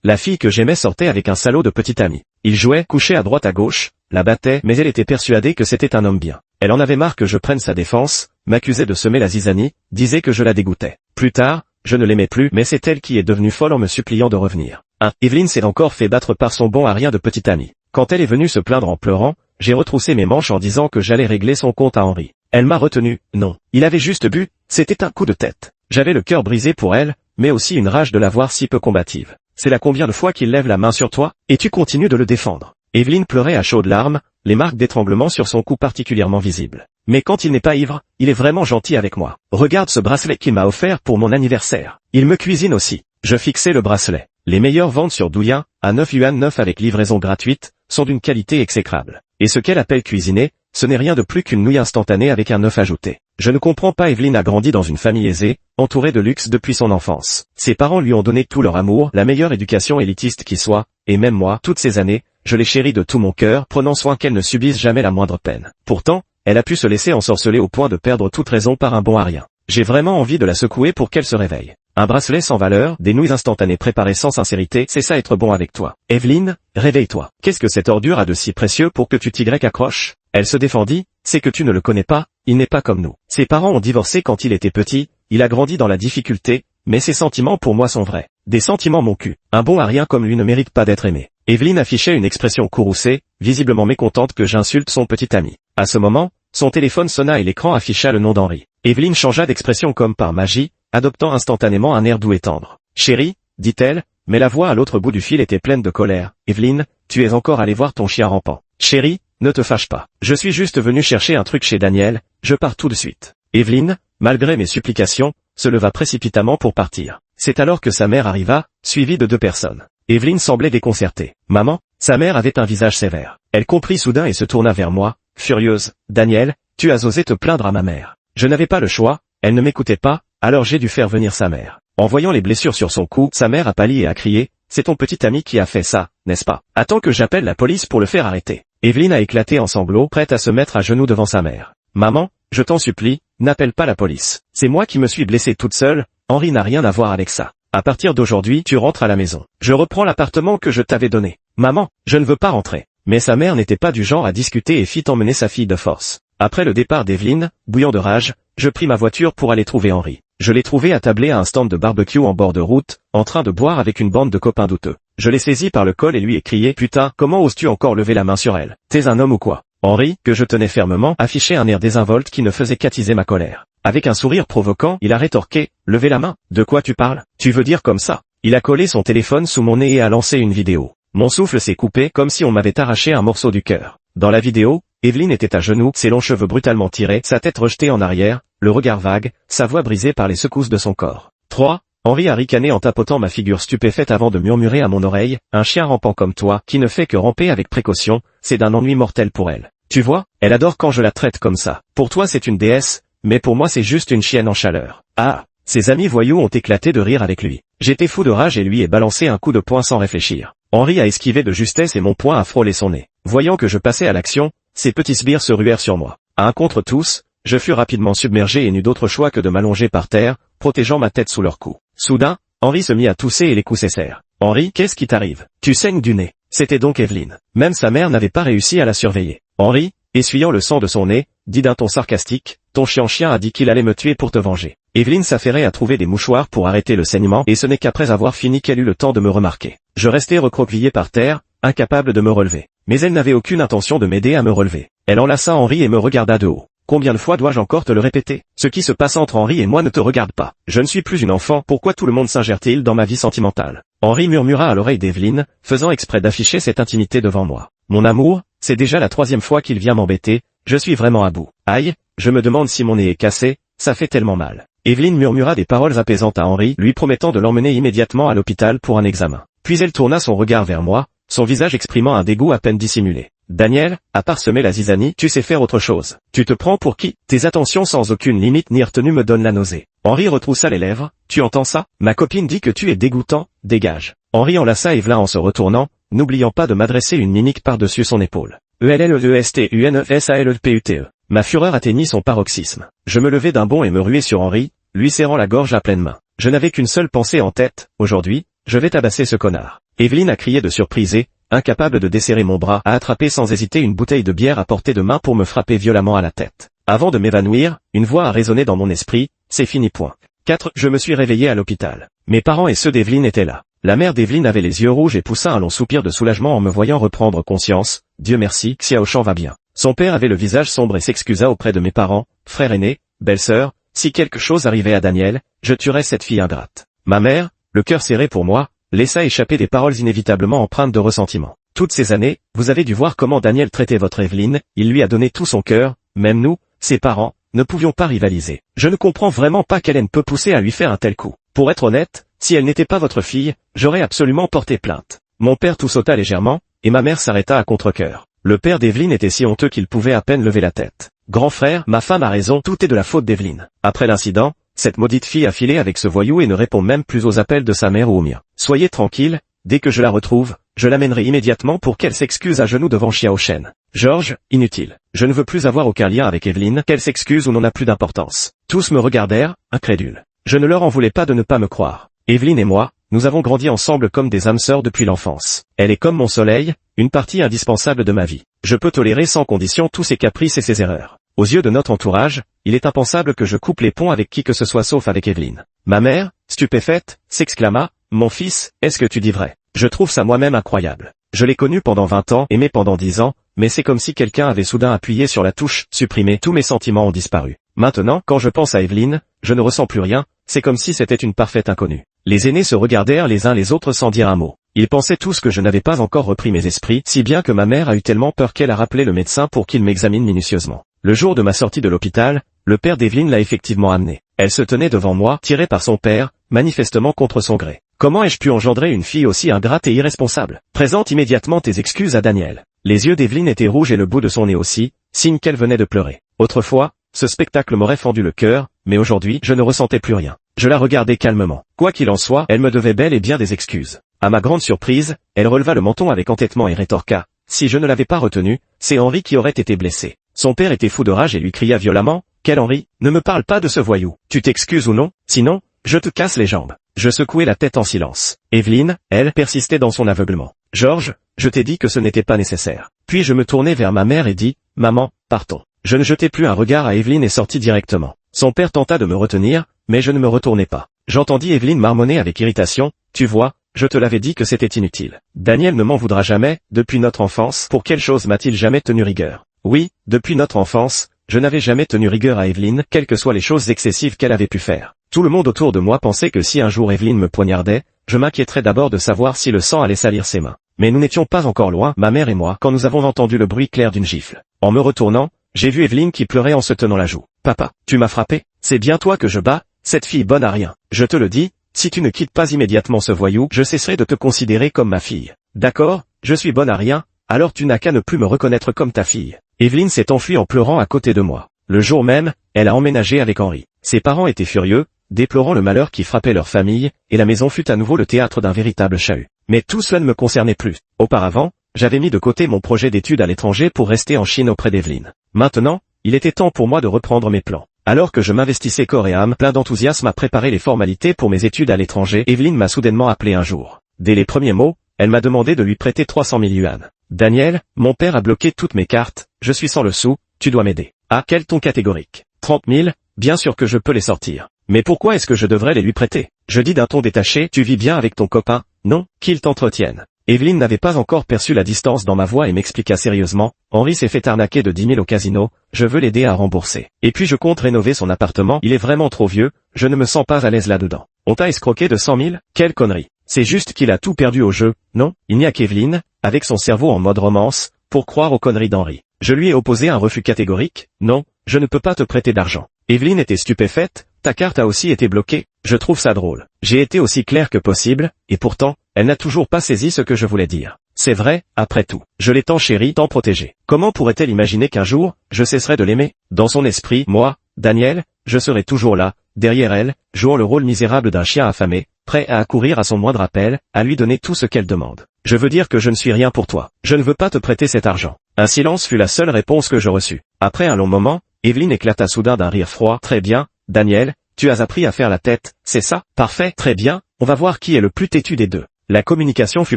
La fille que j'aimais sortait avec un salaud de petit ami. Il jouait, couchait à droite à gauche, la battait, mais elle était persuadée que c'était un homme bien. Elle en avait marre que je prenne sa défense, m'accusait de semer la zizanie, disait que je la dégoûtais. Plus tard, je ne l'aimais plus, mais c'est elle qui est devenue folle en me suppliant de revenir. Evelyne s'est encore fait battre par son bon à rien de petit ami. Quand elle est venue se plaindre en pleurant, j'ai retroussé mes manches en disant que j'allais régler son compte à Henri. Elle m'a retenu, non. Il avait juste bu, c'était un coup de tête. J'avais le cœur brisé pour elle, mais aussi une rage de la voir si peu combative. C'est la combien de fois qu'il lève la main sur toi, et tu continues de le défendre. Evelyne pleurait à chaudes larmes, les marques d'étranglement sur son cou particulièrement visibles. Mais quand il n'est pas ivre, il est vraiment gentil avec moi. Regarde ce bracelet qu'il m'a offert pour mon anniversaire. Il me cuisine aussi. Je fixais le bracelet. Les meilleures ventes sur Douyin, à 9 yuan 9 avec livraison gratuite, sont d'une qualité exécrable. Et ce qu'elle appelle cuisiner, ce n'est rien de plus qu'une nouille instantanée avec un œuf ajouté. Je ne comprends pas. Evelyne a grandi dans une famille aisée, entourée de luxe depuis son enfance. Ses parents lui ont donné tout leur amour, la meilleure éducation élitiste qui soit, et même moi, toutes ces années, je l'ai chérie de tout mon cœur, prenant soin qu'elle ne subisse jamais la moindre peine. Pourtant, elle a pu se laisser ensorceler au point de perdre toute raison par un bon à rien. J'ai vraiment envie de la secouer pour qu'elle se réveille. Un bracelet sans valeur, des nouilles instantanées préparées sans sincérité, c'est ça être bon avec toi. Evelyne, réveille-toi. Qu'est-ce que cette ordure a de si précieux pour que tu t'y accroches? Elle se défendit, c'est que tu ne le connais pas, il n'est pas comme nous. Ses parents ont divorcé quand il était petit, il a grandi dans la difficulté, mais ses sentiments pour moi sont vrais. Des sentiments mon cul. Un bon à rien comme lui ne mérite pas d'être aimé. Evelyne affichait une expression courroucée, visiblement mécontente que j'insulte son petit ami. À ce moment, son téléphone sonna et l'écran afficha le nom d'Henri. Evelyne changea d'expression comme par magie, adoptant instantanément un air doux et tendre. « Chérie » dit-elle, mais la voix à l'autre bout du fil était pleine de colère. « Evelyne, tu es encore allée voir ton chien rampant. »« Chérie, ne te fâche pas. Je suis juste venu chercher un truc chez Daniel, je pars tout de suite. » Evelyne, malgré mes supplications, se leva précipitamment pour partir. C'est alors que sa mère arriva, suivie de 2 personnes. Evelyne semblait déconcertée. « Maman ?» Sa mère avait un visage sévère. Elle comprit soudain et se tourna vers moi, furieuse. « Daniel, tu as osé te plaindre à ma mère. » Je n'avais pas le choix, elle ne m'écoutait pas, alors j'ai dû faire venir sa mère. En voyant les blessures sur son cou, sa mère a pâli et a crié, « C'est ton petit ami qui a fait ça, n'est-ce pas? Attends que j'appelle la police pour le faire arrêter. » Evelyne a éclaté en sanglots, prête à se mettre à genoux devant sa mère. « Maman, je t'en supplie, n'appelle pas la police. C'est moi qui me suis blessée toute seule, Henri n'a rien à voir avec ça. À partir d'aujourd'hui, tu rentres à la maison. Je reprends l'appartement que je t'avais donné. Maman, je ne veux pas rentrer. » Mais sa mère n'était pas du genre à discuter et fit emmener sa fille de force. Après le départ d'Evelyne, bouillant de rage, je pris ma voiture pour aller trouver Henri. Je l'ai trouvé attablé à un stand de barbecue en bord de route, en train de boire avec une bande de copains douteux. Je l'ai saisi par le col et lui ai crié « Putain, comment oses-tu encore lever la main sur elle? T'es un homme ou quoi ?» Henri, que je tenais fermement, affichait un air désinvolte qui ne faisait qu'attiser ma colère. Avec un sourire provoquant, il a rétorqué « Levez la main, de quoi tu parles? Tu veux dire comme ça ?» Il a collé son téléphone sous mon nez et a lancé une vidéo. Mon souffle s'est coupé comme si on m'avait arraché un morceau du cœur. Dans la vidéo, Evelyne était à genoux, ses longs cheveux brutalement tirés, sa tête rejetée en arrière, le regard vague, sa voix brisée par les secousses de son corps. 3. Henri a ricané en tapotant ma figure stupéfaite avant de murmurer à mon oreille, « Un chien rampant comme toi, qui ne fait que ramper avec précaution, c'est d'un ennui mortel pour elle. Tu vois, elle adore quand je la traite comme ça. Pour toi c'est une déesse, mais pour moi c'est juste une chienne en chaleur. » Ah. Ses amis voyous ont éclaté de rire avec lui. J'étais fou de rage et lui ai balancé un coup de poing sans réfléchir. Henri a esquivé de justesse et mon poing a frôlé son nez. Voyant que je passais à l'action, ces petits sbires se ruèrent sur moi. À un contre tous, je fus rapidement submergé et n'eus d'autre choix que de m'allonger par terre, protégeant ma tête sous leur cou. Soudain, Henri se mit à tousser et les coups cessèrent. « Henri, qu'est-ce qui t'arrive? Tu saignes du nez. » C'était donc Evelyne. Même sa mère n'avait pas réussi à la surveiller. Henri, essuyant le sang de son nez, dit d'un ton sarcastique, « Ton chien a dit qu'il allait me tuer pour te venger. » Evelyne s'affairait à trouver des mouchoirs pour arrêter le saignement et ce n'est qu'après avoir fini qu'elle eut le temps de me remarquer. Je restais recroquevillé par terre, incapable de me relever. Mais elle n'avait aucune intention de m'aider à me relever. Elle enlaça Henri et me regarda de haut. « Combien de fois dois-je encore te le répéter? Ce qui se passe entre Henri et moi ne te regarde pas. Je ne suis plus une enfant, pourquoi tout le monde s'ingère-t-il dans ma vie sentimentale ?» Henri murmura à l'oreille d'Evelyne, faisant exprès d'afficher cette intimité devant moi. « Mon amour, c'est déjà la 3e fois qu'il vient m'embêter, je suis vraiment à bout. Aïe, je me demande si mon nez est cassé, ça fait tellement mal. » Evelyne murmura des paroles apaisantes à Henri, lui promettant de l'emmener immédiatement à l'hôpital pour un examen. Puis elle tourna son regard vers moi, son visage exprimant un dégoût à peine dissimulé. « Daniel, à part semer la zizanie, tu sais faire autre chose. Tu te prends pour qui? Tes attentions sans aucune limite ni retenue me donnent la nausée. » Henri retroussa les lèvres. « Tu entends ça? Ma copine dit que tu es dégoûtant, dégage. » Henri enlaça Evelyn en se retournant, n'oubliant pas de m'adresser une mimique par-dessus son épaule. « ELLESTUNESALPUTE. » Ma fureur atteignit son paroxysme. Je me levai d'un bond et me ruai sur Henri, lui serrant la gorge à pleine main. Je n'avais qu'une seule pensée en tête, aujourd'hui, je vais tabasser ce connard. Evelyne a crié de surprise et, incapable de desserrer mon bras, a attrapé sans hésiter une bouteille de bière à portée de main pour me frapper violemment à la tête. Avant de m'évanouir, une voix a résonné dans mon esprit, c'est fini point. 4. Je me suis réveillé à l'hôpital. Mes parents et ceux d'Evelyne étaient là. La mère d'Evelyne avait les yeux rouges et poussa un long soupir de soulagement en me voyant reprendre conscience. Dieu merci, Xiaoshan va bien. Son père avait le visage sombre et s'excusa auprès de mes parents, frère aîné, belle-sœur, si quelque chose arrivait à Daniel, je tuerais cette fille ingrate. Ma mère, le cœur serré pour moi, laissa échapper des paroles inévitablement empreintes de ressentiment. Toutes ces années, vous avez dû voir comment Daniel traitait votre Evelyne, il lui a donné tout son cœur, même nous, ses parents, ne pouvions pas rivaliser. Je ne comprends vraiment pas quelle haine peut pousser à lui faire un tel coup. Pour être honnête, si elle n'était pas votre fille, j'aurais absolument porté plainte. Mon père tout sauta légèrement, et ma mère s'arrêta à contre-cœur. Le père d'Evelyne était si honteux qu'il pouvait à peine lever la tête. Grand frère, ma femme a raison, tout est de la faute d'Evelyne. Après l'incident, cette maudite fille a filé avec ce voyou et ne répond même plus aux appels de sa mère ou aux miens. Soyez tranquille, dès que je la retrouve, je l'amènerai immédiatement pour qu'elle s'excuse à genoux devant Xiaoshan. Georges, inutile. Je ne veux plus avoir aucun lien avec Evelyne, qu'elle s'excuse ou n'en a plus d'importance. Tous me regardèrent, incrédules. Je ne leur en voulais pas de ne pas me croire. Evelyne et moi, nous avons grandi ensemble comme des âmes sœurs depuis l'enfance. Elle est comme mon soleil, une partie indispensable de ma vie. Je peux tolérer sans condition tous ses caprices et ses erreurs. Aux yeux de notre entourage, il est impensable que je coupe les ponts avec qui que ce soit sauf avec Evelyne. Ma mère, stupéfaite, s'exclama, « Mon fils, est-ce que tu dis vrai ?» Je trouve ça moi-même incroyable. Je l'ai connu pendant 20 ans, aimé pendant 10 ans, mais c'est comme si quelqu'un avait soudain appuyé sur la touche « Supprimer », tous mes sentiments ont disparu. Maintenant, quand je pense à Evelyne, je ne ressens plus rien, c'est comme si c'était une parfaite inconnue. Les aînés se regardèrent les uns les autres sans dire un mot. Ils pensaient tous que je n'avais pas encore repris mes esprits, si bien que ma mère a eu tellement peur qu'elle a rappelé le médecin pour qu'il m'examine minutieusement. Le jour de ma sortie de l'hôpital, le père d'Evelyne l'a effectivement amenée. Elle se tenait devant moi, tirée par son père, manifestement contre son gré. Comment ai-je pu engendrer une fille aussi ingrate et irresponsable? Présente immédiatement tes excuses à Daniel. Les yeux d'Evelyne étaient rouges et le bout de son nez aussi, signe qu'elle venait de pleurer. Autrefois, ce spectacle m'aurait fendu le cœur, mais aujourd'hui, je ne ressentais plus rien. Je la regardais calmement. Quoi qu'il en soit, elle me devait bel et bien des excuses. À ma grande surprise, elle releva le menton avec entêtement et rétorqua. Si je ne l'avais pas retenu, c'est Henri qui aurait été blessé. Son père était fou de rage et lui cria violemment. Quel Henri? Ne me parle pas de ce voyou. Tu t'excuses ou non? Sinon, je te casse les jambes. Je secouai la tête en silence. Evelyne, elle, persistait dans son aveuglement. Georges, je t'ai dit que ce n'était pas nécessaire. Puis je me tournai vers ma mère et dis, maman, partons. Je ne jetai plus un regard à Evelyne et sortis directement. Son père tenta de me retenir, mais je ne me retournai pas. J'entendis Evelyne marmonner avec irritation, tu vois, je te l'avais dit que c'était inutile. Daniel ne m'en voudra jamais, depuis notre enfance, pour quelle chose m'a-t-il jamais tenu rigueur? Oui, depuis notre enfance, je n'avais jamais tenu rigueur à Evelyne, quelles que soient les choses excessives qu'elle avait pu faire. Tout le monde autour de moi pensait que si un jour Evelyne me poignardait, je m'inquiéterais d'abord de savoir si le sang allait salir ses mains. Mais nous n'étions pas encore loin, ma mère et moi, quand nous avons entendu le bruit clair d'une gifle. En me retournant, j'ai vu Evelyne qui pleurait en se tenant la joue. Papa, tu m'as frappé? C'est bien toi que je bats, cette fille bonne à rien. Je te le dis, si tu ne quittes pas immédiatement ce voyou, je cesserai de te considérer comme ma fille. D'accord, je suis bonne à rien, alors tu n'as qu'à ne plus me reconnaître comme ta fille. Evelyne s'est enfuie en pleurant à côté de moi. Le jour même, elle a emménagé avec Henri. Ses parents étaient furieux, déplorant le malheur qui frappait leur famille, et la maison fut à nouveau le théâtre d'un véritable chahut. Mais tout cela ne me concernait plus. Auparavant, j'avais mis de côté mon projet d'études à l'étranger pour rester en Chine auprès d'Evelyne. Maintenant, il était temps pour moi de reprendre mes plans. Alors que je m'investissais corps et âme, plein d'enthousiasme à préparer les formalités pour mes études à l'étranger, Evelyne m'a soudainement appelé un jour. Dès les premiers mots, elle m'a demandé de lui prêter 300 000 yuan. Daniel, mon père a bloqué toutes mes cartes, je suis sans le sou, tu dois m'aider. Ah, quel ton catégorique. 30 000, bien sûr que je peux les sortir. Mais pourquoi est-ce que je devrais les lui prêter? Je dis d'un ton détaché, tu vis bien avec ton copain? Non, qu'il t'entretienne. Evelyne n'avait pas encore perçu la distance dans ma voix et m'expliqua sérieusement, Henri s'est fait arnaquer de 10 000 au casino, je veux l'aider à rembourser. Et puis je compte rénover son appartement, il est vraiment trop vieux, je ne me sens pas à l'aise là-dedans. On t'a escroqué de 100 000? Quelle connerie. C'est juste qu'il a tout perdu au jeu, non? Il n'y a qu'Evelyne, avec son cerveau en mode romance, pour croire aux conneries d'Henri. Je lui ai opposé un refus catégorique, non, je ne peux pas te prêter d'argent. Evelyne était stupéfaite, ta carte a aussi été bloquée, je trouve ça drôle. J'ai été aussi clair que possible, et pourtant, elle n'a toujours pas saisi ce que je voulais dire. C'est vrai, après tout. Je l'ai tant chérie, tant protégée. Comment pourrait-elle imaginer qu'un jour, je cesserais de l'aimer? Dans son esprit, moi, Daniel, je serai toujours là, derrière elle, jouant le rôle misérable d'un chien affamé, prêt à accourir à son moindre appel, à lui donner tout ce qu'elle demande. Je veux dire que je ne suis rien pour toi. Je ne veux pas te prêter cet argent. Un silence fut la seule réponse que je reçus. Après un long moment, Evelyne éclata soudain d'un rire froid. Très bien, Daniel, tu as appris à faire la tête, c'est ça? Parfait, très bien, On va voir qui est le plus têtu des deux. La communication fut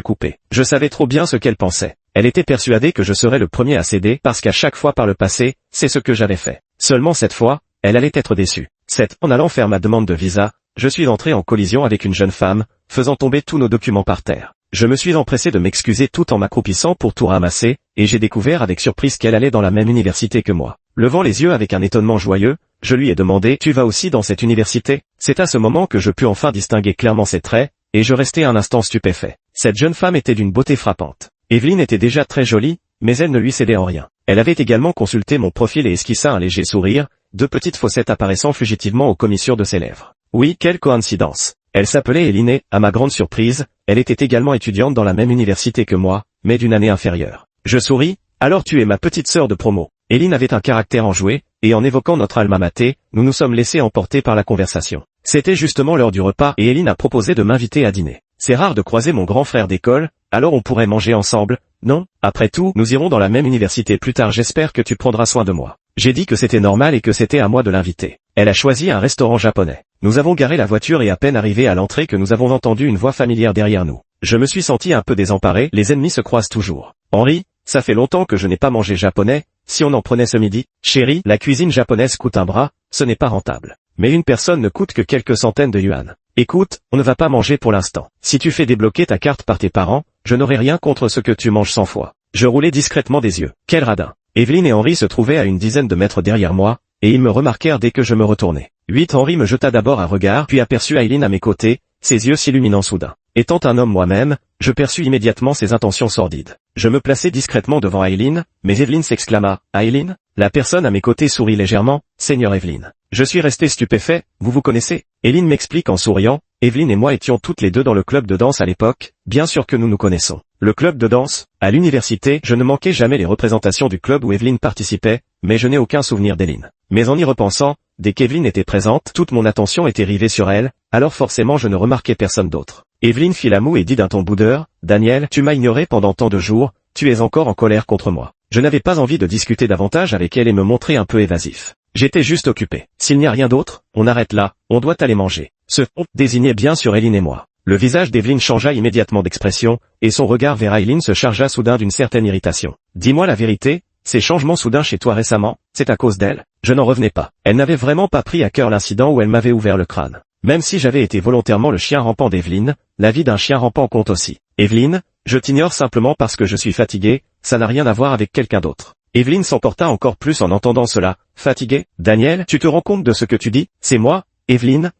coupée. Je savais trop bien ce qu'elle pensait. Elle était persuadée que je serais le premier à céder parce qu'à chaque fois par le passé, c'est ce que j'avais fait. Seulement cette fois, elle allait être déçue. En allant faire ma demande de visa, je suis entré en collision avec une jeune femme, faisant tomber tous nos documents par terre. Je me suis empressé de m'excuser tout en m'accroupissant pour tout ramasser, et j'ai découvert avec surprise qu'elle allait dans la même université que moi. Levant les yeux avec un étonnement joyeux, je lui ai demandé « Tu vas aussi dans cette université ?» C'est à ce moment que je pus enfin distinguer clairement ses traits, et je restai un instant stupéfait. Cette jeune femme était d'une beauté frappante. Evelyne était déjà très jolie, mais elle ne lui cédait en rien. Elle avait également consulté mon profil et esquissa un léger sourire, 2 petites fossettes apparaissant fugitivement aux commissures de ses lèvres. Oui, quelle coïncidence. Elle s'appelait Eline et, à ma grande surprise, elle était également étudiante dans la même université que moi, mais d'une année inférieure. Je souris, alors tu es ma petite sœur de promo. Eline avait un caractère enjoué, et en évoquant notre alma mater, nous nous sommes laissés emporter par la conversation. C'était justement l'heure du repas et Eline a proposé de m'inviter à dîner. C'est rare de croiser mon grand frère d'école, alors on pourrait manger ensemble, non? Après tout, nous irons dans la même université plus tard, j'espère que tu prendras soin de moi. J'ai dit que c'était normal et que c'était à moi de l'inviter. Elle a choisi un restaurant japonais. Nous avons garé la voiture et à peine arrivés à l'entrée que nous avons entendu une voix familière derrière nous. Je me suis senti un peu désemparé, les ennemis se croisent toujours. Henri, ça fait longtemps que je n'ai pas mangé japonais, si on en prenait ce midi? Chérie, la cuisine japonaise coûte un bras, ce n'est pas rentable. Mais une personne ne coûte que quelques centaines de yuan. Écoute, on ne va pas manger pour l'instant. Si tu fais débloquer ta carte par tes parents, je n'aurai rien contre ce que tu manges 100 fois. Je roulais discrètement des yeux. Quel radin. Evelyne et Henri se trouvaient à une dizaine de mètres derrière moi, et ils me remarquèrent dès que je me retournai. Henri me jeta d'abord un regard puis aperçut Aileen à mes côtés, ses yeux s'illuminant soudain. Étant un homme moi-même, je perçus immédiatement ses intentions sordides. Je me plaçai discrètement devant Aileen, mais Evelyne s'exclama « Aileen ?» La personne à mes côtés sourit légèrement « Seigneur Evelyne ». Je suis resté stupéfait, vous vous connaissez? Aileen m'explique en souriant, Evelyne et moi étions toutes les deux dans le club de danse à l'époque, bien sûr que nous nous connaissons. Le club de danse? À l'université, je ne manquais jamais les représentations du club où Evelyne participait, mais je n'ai aucun souvenir d'Aileen. Mais en y repensant, dès qu'Evelyne était présente, toute mon attention était rivée sur elle, alors forcément je ne remarquais personne d'autre. Evelyne fit la moue et dit d'un ton boudeur, « Daniel, tu m'as ignoré pendant tant de jours, tu es encore en colère contre moi. » Je n'avais pas envie de discuter davantage avec elle et me montrer un peu évasif. J'étais juste occupé. S'il n'y a rien d'autre, on arrête là, on doit aller manger. Ce « on » désignait bien sûr Aileen et moi. Le visage d'Evelyne changea immédiatement d'expression, et son regard vers Aileen se chargea soudain d'une certaine irritation. « Dis-moi la vérité, ces changements soudains chez toi récemment, c'est à cause d'elle ?» Je n'en revenais pas. Elle n'avait vraiment pas pris à cœur l'incident où elle m'avait ouvert le crâne. Même si j'avais été volontairement le chien rampant d'Evelyne, la vie d'un chien rampant compte aussi. Evelyne, je t'ignore simplement parce que je suis fatigué, ça n'a rien à voir avec quelqu'un d'autre. Evelyne s'emporta encore plus en entendant cela. Fatigué? Daniel, tu te rends compte de ce que tu dis? C'est moi, Evelyne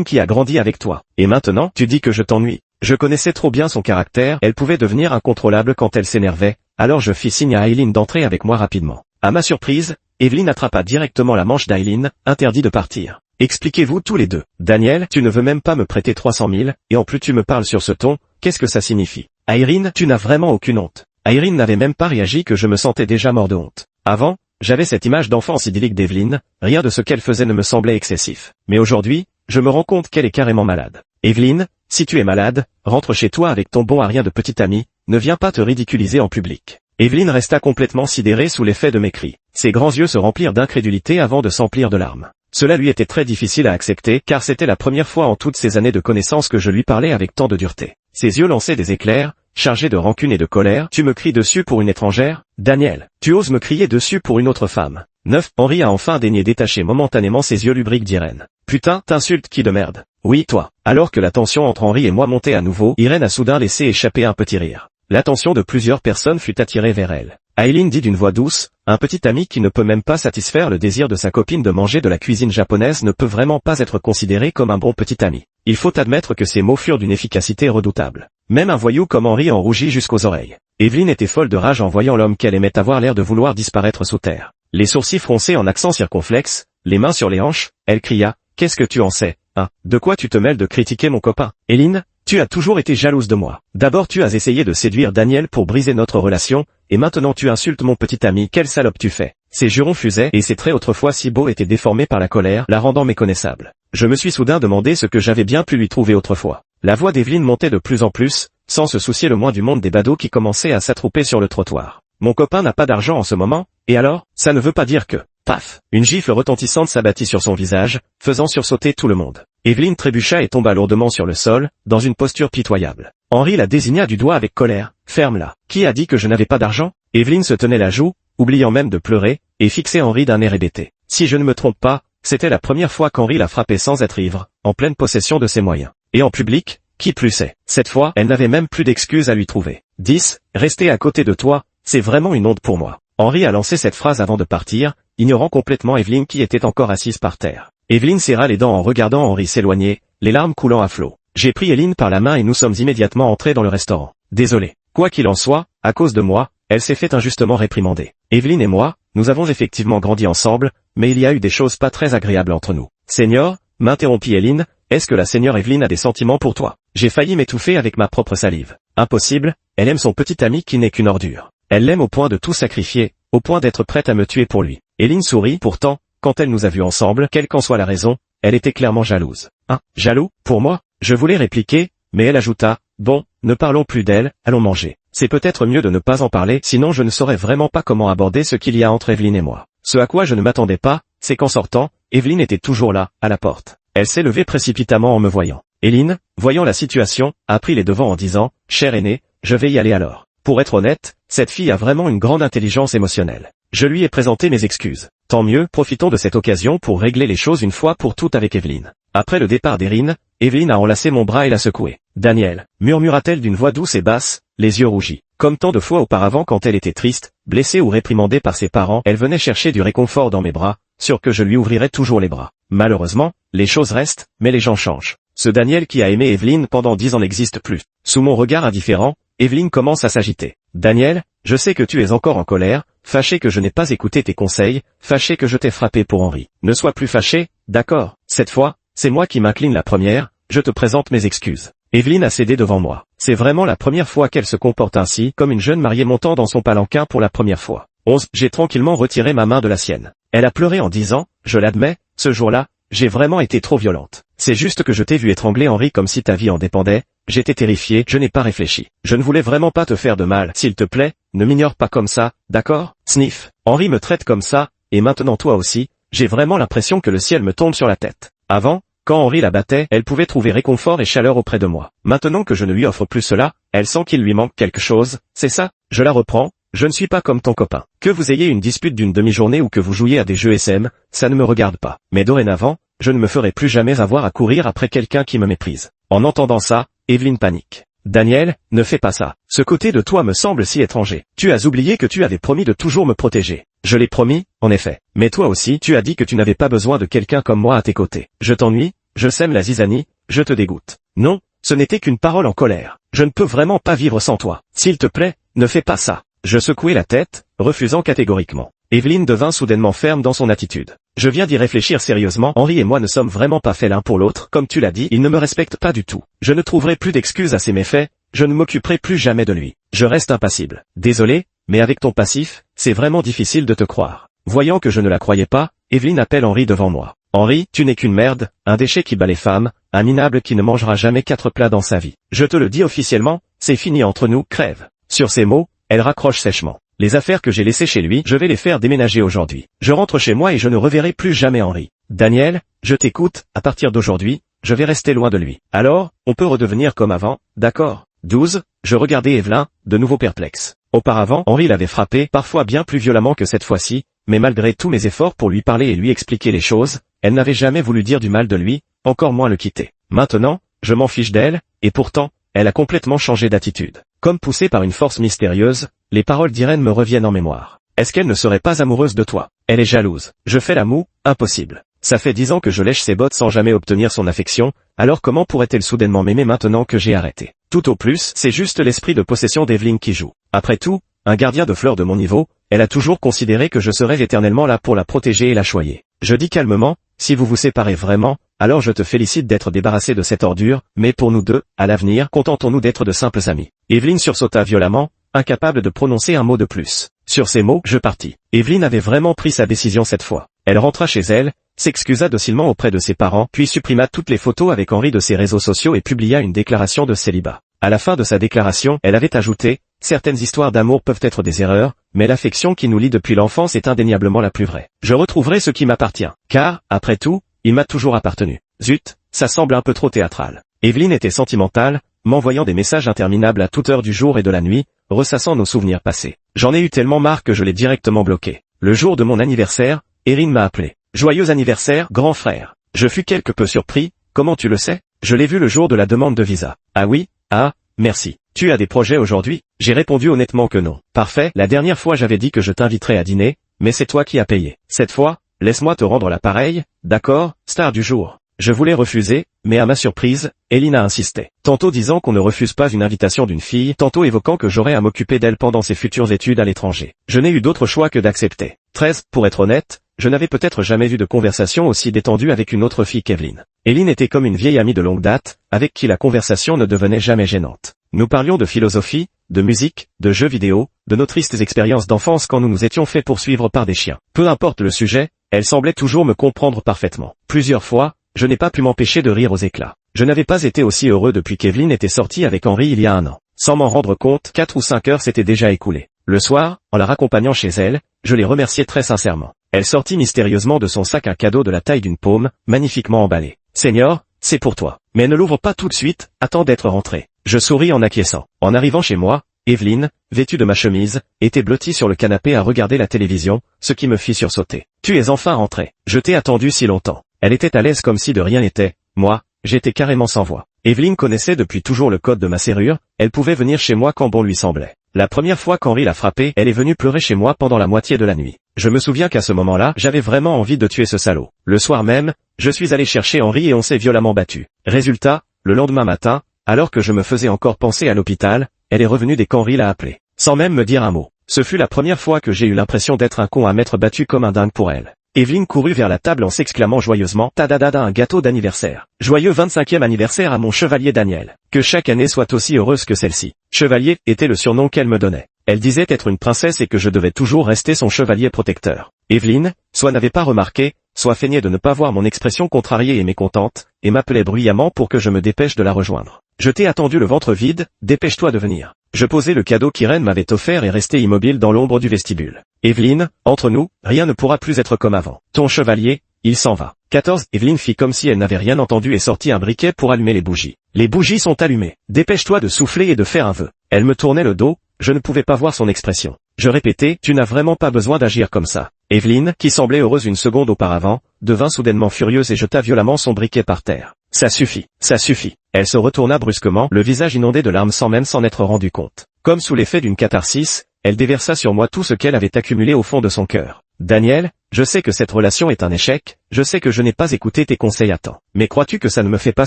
qui a grandi avec toi. Et maintenant, tu dis que je t'ennuie. Je connaissais trop bien son caractère, elle pouvait devenir incontrôlable quand elle s'énervait, alors je fis signe à Aileen d'entrer avec moi rapidement. À ma surprise, Evelyne attrapa directement la manche d'Aileen, interdit de partir. Expliquez-vous tous les deux. Daniel, tu ne veux même pas me prêter 300 000, et en plus tu me parles sur ce ton, qu'est-ce que ça signifie? Aileen, tu n'as vraiment aucune honte. Aileen n'avait même pas réagi que je me sentais déjà mort de honte. Avant, j'avais cette image d'enfance idyllique d'Evelyne, rien de ce qu'elle faisait ne me semblait excessif. Mais aujourd'hui, je me rends compte qu'elle est carrément malade. Evelyne, si tu es malade, rentre chez toi avec ton bon à rien de petit ami, ne viens pas te ridiculiser en public. Evelyne resta complètement sidérée sous l'effet de mes cris. Ses grands yeux se remplirent d'incrédulité avant de s'emplir de larmes. Cela lui était très difficile à accepter car c'était la première fois en toutes ces années de connaissance que je lui parlais avec tant de dureté. Ses yeux lançaient des éclairs, chargés de rancune et de colère. Tu me cries dessus pour une étrangère? Daniel, tu oses me crier dessus pour une autre femme? 9. Henri a enfin daigné détacher momentanément ses yeux lubriques d'Irène. Putain, t'insultes qui de merde? Oui, toi. Alors que la tension entre Henri et moi montait à nouveau, Irène a soudain laissé échapper un petit rire. L'attention de plusieurs personnes fut attirée vers elle. Aileen dit d'une voix douce, un petit ami qui ne peut même pas satisfaire le désir de sa copine de manger de la cuisine japonaise ne peut vraiment pas être considéré comme un bon petit ami. Il faut admettre que ces mots furent d'une efficacité redoutable. Même un voyou comme Henri en rougit jusqu'aux oreilles. Evelyne était folle de rage en voyant l'homme qu'elle aimait avoir l'air de vouloir disparaître sous terre. Les sourcils froncés en accent circonflexe, les mains sur les hanches, elle cria, « Qu'est-ce que tu en sais, hein? De quoi tu te mêles de critiquer mon copain? Aileen, tu as toujours été jalouse de moi. D'abord tu as essayé de séduire Daniel pour briser notre relation, et maintenant tu insultes mon petit ami, quelle salope tu fais ?» Ses jurons fusaient, et ses traits autrefois si beaux étaient déformés par la colère, la rendant méconnaissable. Je me suis soudain demandé ce que j'avais bien pu lui trouver autrefois. La voix d'Evelyne montait de plus en plus, sans se soucier le moins du monde des badauds qui commençaient à s'attrouper sur le trottoir. Mon copain n'a pas d'argent en ce moment, et alors, ça ne veut pas dire que... Paf! Une gifle retentissante s'abattit sur son visage, faisant sursauter tout le monde. Evelyne trébucha et tomba lourdement sur le sol, dans une posture pitoyable. Henri la désigna du doigt avec colère. « Ferme-la. Qui a dit que je n'avais pas d'argent ?» Evelyne se tenait la joue, oubliant même de pleurer, et fixait Henri d'un air hébété. Si je ne me trompe pas, c'était la première fois qu'Henri la frappait sans être ivre, en pleine possession de ses moyens. Et en public, qui plus est. Cette fois, elle n'avait même plus d'excuses à lui trouver. 10. Rester à côté de toi, c'est vraiment une honte pour moi. Henri a lancé cette phrase avant de partir, ignorant complètement Evelyne qui était encore assise par terre. Evelyne serra les dents en regardant Henri s'éloigner, les larmes coulant à flot. J'ai pris Evelyne par la main et nous sommes immédiatement entrés dans le restaurant. Désolé. Quoi qu'il en soit, à cause de moi, elle s'est fait injustement réprimander. Evelyne et moi, nous avons effectivement grandi ensemble, mais il y a eu des choses pas très agréables entre nous. Seigneur, m'interrompit Evelyne, est-ce que la seigneur Evelyne a des sentiments pour toi? J'ai failli m'étouffer avec ma propre salive. Impossible, elle aime son petit ami qui n'est qu'une ordure. Elle l'aime au point de tout sacrifier, au point d'être prête à me tuer pour lui. Evelyne sourit, pourtant, quand elle nous a vus ensemble, quelle qu'en soit la raison, elle était clairement jalouse. Hein, jaloux, pour moi? Je voulais répliquer, mais elle ajouta, bon, ne parlons plus d'elle, allons manger. C'est peut-être mieux de ne pas en parler, sinon je ne saurais vraiment pas comment aborder ce qu'il y a entre Evelyne et moi. Ce à quoi je ne m'attendais pas, c'est qu'en sortant, Evelyne était toujours là, à la porte. Elle s'est levée précipitamment en me voyant. Evelyne, voyant la situation, a pris les devants en disant, cher aîné, je vais y aller alors. Pour être honnête, cette fille a vraiment une grande intelligence émotionnelle. Je lui ai présenté mes excuses. Tant mieux, profitons de cette occasion pour régler les choses une fois pour toutes avec Evelyne. Après le départ d'Erin, Evelyne a enlacé mon bras et l'a secoué. Daniel, murmura-t-elle d'une voix douce et basse, les yeux rougis. Comme tant de fois auparavant quand elle était triste, blessée ou réprimandée par ses parents, elle venait chercher du réconfort dans mes bras, sûre que je lui ouvrirais toujours les bras. Malheureusement, les choses restent, mais les gens changent. Ce Daniel qui a aimé Evelyne pendant 10 ans n'existe plus. Sous mon regard indifférent, Evelyne commence à s'agiter. Daniel, je sais que tu es encore en colère, fâché que je n'ai pas écouté tes conseils, fâché que je t'ai frappé pour Henri. Ne sois plus fâché, d'accord. Cette fois, c'est moi qui m'incline la première, je te présente mes excuses. Evelyne a cédé devant moi. C'est vraiment la première fois qu'elle se comporte ainsi, comme une jeune mariée montant dans son palanquin pour la première fois. 11. J'ai tranquillement retiré ma main de la sienne. Elle a pleuré en disant, je l'admets, ce jour-là, j'ai vraiment été trop violente. C'est juste que je t'ai vu étrangler Henri comme si ta vie en dépendait, j'étais terrifié, je n'ai pas réfléchi. Je ne voulais vraiment pas te faire de mal, s'il te plaît, ne m'ignore pas comme ça, d'accord? Sniff. Henri me traite comme ça, et maintenant toi aussi, j'ai vraiment l'impression que le ciel me tombe sur la tête. Avant, quand Henri la battait, elle pouvait trouver réconfort et chaleur auprès de moi. Maintenant que je ne lui offre plus cela, elle sent qu'il lui manque quelque chose, c'est ça? Je la reprends, je ne suis pas comme ton copain. Que vous ayez une dispute d'une demi-journée ou que vous jouiez à des jeux SM, ça ne me regarde pas. Mais dorénavant, je ne me ferai plus jamais avoir à courir après quelqu'un qui me méprise. En entendant ça, Evelyne panique. Daniel, ne fais pas ça. Ce côté de toi me semble si étranger. Tu as oublié que tu avais promis de toujours me protéger. Je l'ai promis, en effet. Mais toi aussi, tu as dit que tu n'avais pas besoin de quelqu'un comme moi à tes côtés. Je t'ennuie, je sème la zizanie, je te dégoûte. Non, ce n'était qu'une parole en colère. Je ne peux vraiment pas vivre sans toi. S'il te plaît, ne fais pas ça. Je secouai la tête, refusant catégoriquement. Evelyne devint soudainement ferme dans son attitude. Je viens d'y réfléchir sérieusement, Henri et moi ne sommes vraiment pas faits l'un pour l'autre, comme tu l'as dit, il ne me respecte pas du tout. Je ne trouverai plus d'excuses à ses méfaits, je ne m'occuperai plus jamais de lui. Je reste impassible. Désolé, mais avec ton passif, c'est vraiment difficile de te croire. Voyant que je ne la croyais pas, Evelyne appelle Henri devant moi. Henri, tu n'es qu'une merde, un déchet qui bat les femmes, un minable qui ne mangera jamais 4 plats dans sa vie. Je te le dis officiellement, c'est fini entre nous, crève. Sur ces mots, elle raccroche sèchement. Les affaires que j'ai laissées chez lui, je vais les faire déménager aujourd'hui. Je rentre chez moi et je ne reverrai plus jamais Henri. Daniel, je t'écoute, à partir d'aujourd'hui, je vais rester loin de lui. Alors, on peut redevenir comme avant, d'accord? 12. Je regardais Evelyne, de nouveau perplexe. Auparavant, Henri l'avait frappé, parfois bien plus violemment que cette fois-ci, mais malgré tous mes efforts pour lui parler et lui expliquer les choses, elle n'avait jamais voulu dire du mal de lui, encore moins le quitter. Maintenant, je m'en fiche d'elle, et pourtant, elle a complètement changé d'attitude. Comme poussée par une force mystérieuse, les paroles d'Irène me reviennent en mémoire. Est-ce qu'elle ne serait pas amoureuse de toi? Elle est jalouse. Je fais la moue, impossible. Ça fait 10 ans que je lèche ses bottes sans jamais obtenir son affection, alors comment pourrait-elle soudainement m'aimer maintenant que j'ai arrêté? Tout au plus, c'est juste l'esprit de possession d'Evelyne qui joue. Après tout, un gardien de fleurs de mon niveau, elle a toujours considéré que je serais éternellement là pour la protéger et la choyer. Je dis calmement, si vous vous séparez vraiment, alors je te félicite d'être débarrassé de cette ordure, mais pour nous deux, à l'avenir, contentons-nous d'être de simples amis. Evelyne sursauta violemment, incapable de prononcer un mot de plus. Sur ces mots, je partis. Evelyne avait vraiment pris sa décision cette fois. Elle rentra chez elle, s'excusa docilement auprès de ses parents, puis supprima toutes les photos avec Henri de ses réseaux sociaux et publia une déclaration de célibat. À la fin de sa déclaration, elle avait ajouté, certaines histoires d'amour peuvent être des erreurs, mais l'affection qui nous lie depuis l'enfance est indéniablement la plus vraie. Je retrouverai ce qui m'appartient, car, après tout, il m'a toujours appartenu. Zut, ça semble un peu trop théâtral. Evelyne était sentimentale, m'envoyant des messages interminables à toute heure du jour et de la nuit, ressassant nos souvenirs passés. J'en ai eu tellement marre que je l'ai directement bloqué. Le jour de mon anniversaire, Erin m'a appelé. Joyeux anniversaire, grand frère. Je fus quelque peu surpris. Comment tu le sais? Je l'ai vu le jour de la demande de visa. Ah oui? Ah, merci. Tu as des projets aujourd'hui? J'ai répondu honnêtement que non. Parfait, la dernière fois j'avais dit que je t'inviterais à dîner, mais c'est toi qui as payé. Cette fois, laisse-moi te rendre l'appareil, d'accord, star du jour. Je voulais refuser, mais à ma surprise, Eline a insisté. Tantôt disant qu'on ne refuse pas une invitation d'une fille, tantôt évoquant que j'aurais à m'occuper d'elle pendant ses futures études à l'étranger. Je n'ai eu d'autre choix que d'accepter. 13, pour être honnête, je n'avais peut-être jamais vu de conversation aussi détendue avec une autre fille qu'Evelyne. Eline était comme une vieille amie de longue date, avec qui la conversation ne devenait jamais gênante. Nous parlions de philosophie, de musique, de jeux vidéo, de nos tristes expériences d'enfance quand nous nous étions fait poursuivre par des chiens. Peu importe le sujet, elle semblait toujours me comprendre parfaitement. Plusieurs fois, je n'ai pas pu m'empêcher de rire aux éclats. Je n'avais pas été aussi heureux depuis qu'Evelyne était sortie avec Henri il y a un an. Sans m'en rendre compte, 4 ou 5 heures s'étaient déjà écoulées. Le soir, en la raccompagnant chez elle, je l'ai remerciée très sincèrement. Elle sortit mystérieusement de son sac un cadeau de la taille d'une paume, magnifiquement emballé. « Seigneur, c'est pour toi. Mais ne l'ouvre pas tout de suite, attends d'être rentré. » Je souris en acquiesçant. En arrivant chez moi, Evelyne, vêtue de ma chemise, était blottie sur le canapé à regarder la télévision, ce qui me fit sursauter. « Tu es enfin rentré. Je t'ai attendu si longtemps. » Elle était à l'aise comme si de rien n'était. Moi, j'étais carrément sans voix. Evelyne connaissait depuis toujours le code de ma serrure, elle pouvait venir chez moi quand bon lui semblait. La première fois qu'Henri l'a frappée, elle est venue pleurer chez moi pendant la moitié de la nuit. Je me souviens qu'à ce moment-là, j'avais vraiment envie de tuer ce salaud. Le soir même, je suis allé chercher Henri et on s'est violemment battu. Résultat, le lendemain matin, alors que je me faisais encore penser à l'hôpital, elle est revenue dès qu'Henri l'a appelée. Sans même me dire un mot. Ce fut la première fois que j'ai eu l'impression d'être un con à m'être battu comme un dingue pour elle. Evelyne courut vers la table en s'exclamant joyeusement « Tadadada, un gâteau d'anniversaire. Joyeux 25e anniversaire à mon chevalier Daniel. Que chaque année soit aussi heureuse que celle-ci. » Chevalier était le surnom qu'elle me donnait. Elle disait être une princesse et que je devais toujours rester son chevalier protecteur. Evelyne, soit n'avait pas remarqué, soit feignait de ne pas voir mon expression contrariée et mécontente, et m'appelait bruyamment pour que je me dépêche de la rejoindre. Je t'ai attendu le ventre vide, dépêche-toi de venir. Je posai le cadeau qu'Irène m'avait offert et restai immobile dans l'ombre du vestibule. Evelyne, entre nous, rien ne pourra plus être comme avant. Ton chevalier, il s'en va. 14. Evelyne fit comme si elle n'avait rien entendu et sortit un briquet pour allumer les bougies. Les bougies sont allumées. Dépêche-toi de souffler et de faire un vœu. Elle me tournait le dos, je ne pouvais pas voir son expression. Je répétais, tu n'as vraiment pas besoin d'agir comme ça. Evelyne, qui semblait heureuse une seconde auparavant, devint soudainement furieuse et jeta violemment son briquet par terre. Ça suffit, ça suffit. Elle se retourna brusquement, le visage inondé de larmes sans même s'en être rendu compte. Comme sous l'effet d'une catharsis, elle déversa sur moi tout ce qu'elle avait accumulé au fond de son cœur. Daniel, je sais que cette relation est un échec, je sais que je n'ai pas écouté tes conseils à temps. Mais crois-tu que ça ne me fait pas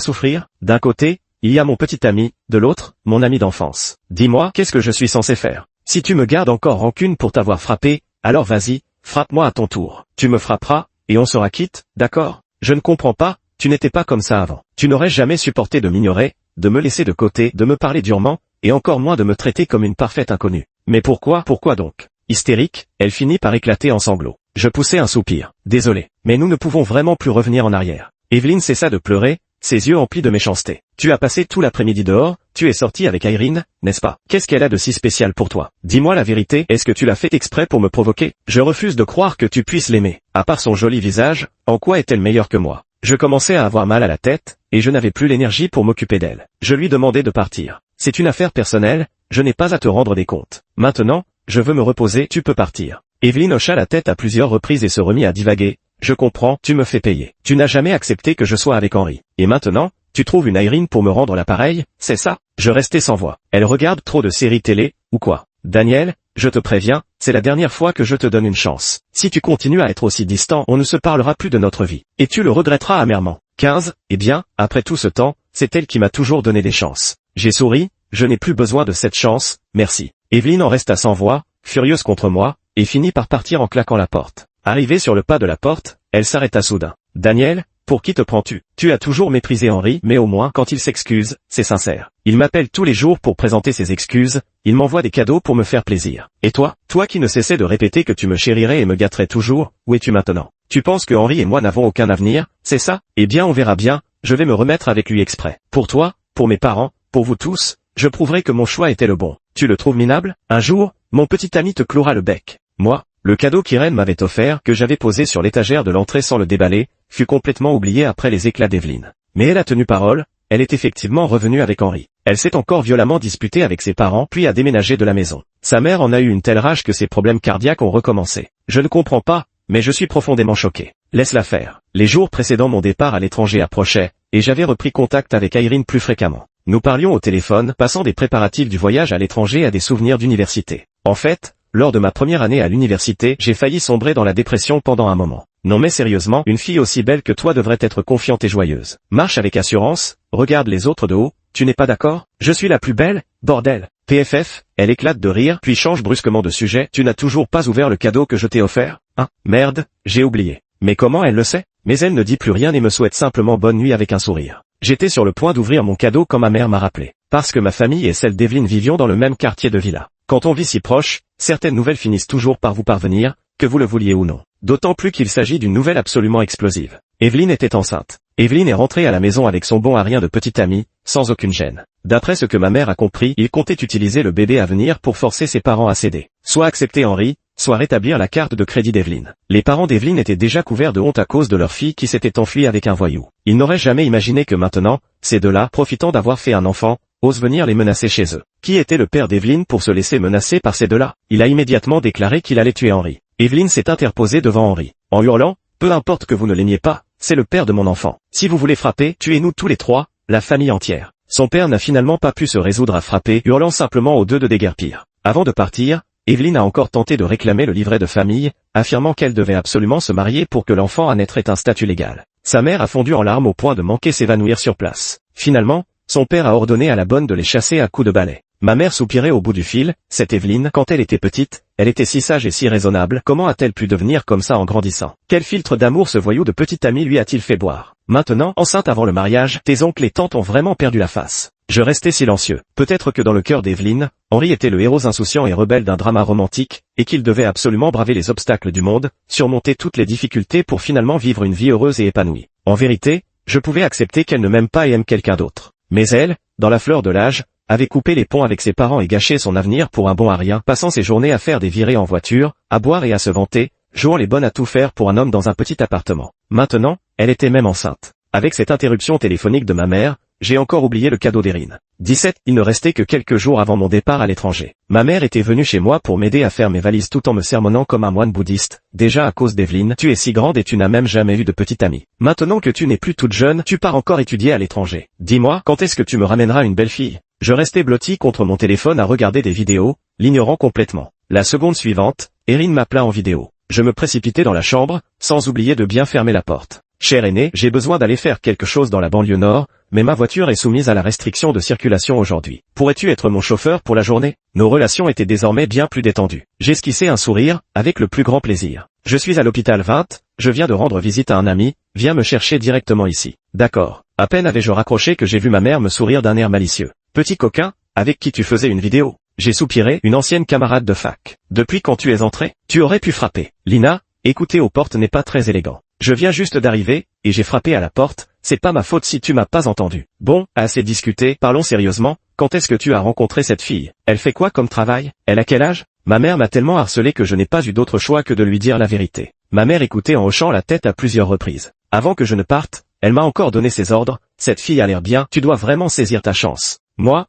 souffrir? D'un côté, il y a mon petit ami, de l'autre, mon ami d'enfance. Dis-moi, qu'est-ce que je suis censé faire? Si tu me gardes encore rancune pour t'avoir frappé, alors vas-y, frappe-moi à ton tour. Tu me frapperas, et on sera quitte, d'accord? Je ne comprends pas, tu n'étais pas comme ça avant. Tu n'aurais jamais supporté de m'ignorer, de me laisser de côté, de me parler durement, et encore moins de me traiter comme une parfaite inconnue. Mais pourquoi donc? Hystérique, elle finit par éclater en sanglots. Je poussai un soupir. Désolé, mais nous ne pouvons vraiment plus revenir en arrière. Evelyne cessa de pleurer, ses yeux emplis de méchanceté. Tu as passé tout l'après-midi dehors, tu es sorti avec Irene, n'est-ce pas? Qu'est-ce qu'elle a de si spécial pour toi? Dis-moi la vérité, est-ce que tu l'as fait exprès pour me provoquer? Je refuse de croire que tu puisses l'aimer. À part son joli visage, en quoi est-elle meilleure que moi? Je commençais à avoir mal à la tête, et je n'avais plus l'énergie pour m'occuper d'elle. Je lui demandai de partir. C'est une affaire personnelle, je n'ai pas à te rendre des comptes. Maintenant, je veux me reposer, tu peux partir. Evelyne hocha la tête à plusieurs reprises et se remit à divaguer. Je comprends, tu me fais payer. Tu n'as jamais accepté que je sois avec Henri. Et maintenant, tu trouves une Irene pour me rendre l'appareil, c'est ça? Je restai sans voix. Elle regarde trop de séries télé, ou quoi? Daniel, je te préviens, c'est la dernière fois que je te donne une chance. Si tu continues à être aussi distant, on ne se parlera plus de notre vie. Et tu le regretteras amèrement. 15. Eh bien, après tout ce temps, c'est elle qui m'a toujours donné des chances. J'ai souri, je n'ai plus besoin de cette chance, merci. Evelyne en resta sans voix, furieuse contre moi, et finit par partir en claquant la porte. Arrivée sur le pas de la porte, elle s'arrêta soudain. Daniel, pour qui te prends-tu? Tu as toujours méprisé Henri, mais au moins quand il s'excuse, c'est sincère. Il m'appelle tous les jours pour présenter ses excuses, il m'envoie des cadeaux pour me faire plaisir. Et toi qui ne cessais de répéter que tu me chérirais et me gâterais toujours, où es-tu maintenant? Tu penses que Henri et moi n'avons aucun avenir, c'est ça? Eh bien on verra bien, je vais me remettre avec lui exprès. Pour toi, pour mes parents, pour vous tous, je prouverai que mon choix était le bon. Tu le trouves minable? Un jour, mon petit ami te clouera le bec. Moi, le cadeau qu'Irène m'avait offert, que j'avais posé sur l'étagère de l'entrée sans le déballer, fut complètement oublié après les éclats d'Evelyne. Mais elle a tenu parole, elle est effectivement revenue avec Henri. Elle s'est encore violemment disputée avec ses parents puis a déménagé de la maison. Sa mère en a eu une telle rage que ses problèmes cardiaques ont recommencé. Je ne comprends pas, mais je suis profondément choqué. Laisse-la faire. Les jours précédant mon départ à l'étranger approchaient, et j'avais repris contact avec Irène plus fréquemment. Nous parlions au téléphone, passant des préparatifs du voyage à l'étranger à des souvenirs d'université. En fait, lors de ma première année à l'université, j'ai failli sombrer dans la dépression pendant un moment. Non mais sérieusement, une fille aussi belle que toi devrait être confiante et joyeuse. Marche avec assurance, regarde les autres de haut, tu n'es pas d'accord? Je suis la plus belle, bordel. PFF, elle éclate de rire, puis change brusquement de sujet. Tu n'as toujours pas ouvert le cadeau que je t'ai offert? Hein? Merde, j'ai oublié. Mais comment elle le sait? Mais elle ne dit plus rien et me souhaite simplement bonne nuit avec un sourire. J'étais sur le point d'ouvrir mon cadeau quand ma mère m'a rappelé. Parce que ma famille et celle d'Evelyne vivions dans le même quartier de villa. Quand on vit si proche, certaines nouvelles finissent toujours par vous parvenir, que vous le vouliez ou non. D'autant plus qu'il s'agit d'une nouvelle absolument explosive. Evelyne était enceinte. Evelyne est rentrée à la maison avec son bon à rien de petit ami, sans aucune gêne. D'après ce que ma mère a compris, il comptait utiliser le bébé à venir pour forcer ses parents à céder. Soit accepter Henri, soit rétablir la carte de crédit d'Evelyne. Les parents d'Evelyne étaient déjà couverts de honte à cause de leur fille qui s'était enfuie avec un voyou. Ils n'auraient jamais imaginé que maintenant, ces deux-là, profitant d'avoir fait un enfant, osent venir les menacer chez eux. Qui était le père d'Evelyne pour se laisser menacer par ces deux-là? Il a immédiatement déclaré qu'il allait tuer Henri. Evelyne s'est interposée devant Henri, en hurlant, « Peu importe que vous ne l'aimiez pas, c'est le père de mon enfant. Si vous voulez frapper, tuez-nous tous les trois, la famille entière. » Son père n'a finalement pas pu se résoudre à frapper, hurlant simplement aux deux de déguerpir. Avant de partir, Evelyne a encore tenté de réclamer le livret de famille, affirmant qu'elle devait absolument se marier pour que l'enfant à naître ait un statut légal. Sa mère a fondu en larmes au point de manquer s'évanouir sur place. Finalement, son père a ordonné à la bonne de les chasser à coups de balai. Ma mère soupirait au bout du fil, cette Evelyne, quand elle était petite, elle était si sage et si raisonnable, comment a-t-elle pu devenir comme ça en grandissant? Quel filtre d'amour ce voyou de petit ami lui a-t-il fait boire? Maintenant, enceinte avant le mariage, tes oncles et tantes ont vraiment perdu la face. Je restais silencieux. Peut-être que dans le cœur d'Evelyne, Henri était le héros insouciant et rebelle d'un drama romantique, et qu'il devait absolument braver les obstacles du monde, surmonter toutes les difficultés pour finalement vivre une vie heureuse et épanouie. En vérité, je pouvais accepter qu'elle ne m'aime pas et aime quelqu'un d'autre. Mais elle, dans la fleur de l'âge, avait coupé les ponts avec ses parents et gâché son avenir pour un bon à rien, passant ses journées à faire des virées en voiture, à boire et à se vanter, jouant les bonnes à tout faire pour un homme dans un petit appartement. Maintenant, elle était même enceinte. Avec cette interruption téléphonique de ma mère, j'ai encore oublié le cadeau d'Erin. 17. Il ne restait que quelques jours avant mon départ à l'étranger. Ma mère était venue chez moi pour m'aider à faire mes valises tout en me sermonnant comme un moine bouddhiste. Déjà à cause d'Evelyne, tu es si grande et tu n'as même jamais eu de petite amie. Maintenant que tu n'es plus toute jeune, tu pars encore étudier à l'étranger. Dis-moi, quand est-ce que tu me ramèneras une belle fille? Je restais blotti contre mon téléphone à regarder des vidéos, l'ignorant complètement. La seconde suivante, Erin m'appela en vidéo. Je me précipitais dans la chambre, sans oublier de bien fermer la porte. Cher aîné, j'ai besoin d'aller faire quelque chose dans la banlieue nord, mais ma voiture est soumise à la restriction de circulation aujourd'hui. Pourrais-tu être mon chauffeur pour la journée? Nos relations étaient désormais bien plus détendues. J'esquissais un sourire, avec le plus grand plaisir. Je suis à l'hôpital 20, je viens de rendre visite à un ami, viens me chercher directement ici. D'accord. À peine avais-je raccroché que j'ai vu ma mère me sourire d'un air malicieux. Petit coquin, avec qui tu faisais une vidéo? J'ai soupiré, une ancienne camarade de fac. Depuis quand tu es entré? Tu aurais pu frapper. Lina, écouter aux portes n'est pas très élégant. Je viens juste d'arriver, et j'ai frappé à la porte, c'est pas ma faute si tu m'as pas entendu. Bon, assez discuté, parlons sérieusement, quand est-ce que tu as rencontré cette fille? Elle fait quoi comme travail? Elle a quel âge? Ma mère m'a tellement harcelé que je n'ai pas eu d'autre choix que de lui dire la vérité. Ma mère écoutait en hochant la tête à plusieurs reprises. Avant que je ne parte, elle m'a encore donné ses ordres, cette fille a l'air bien, tu dois vraiment saisir ta chance. Moi,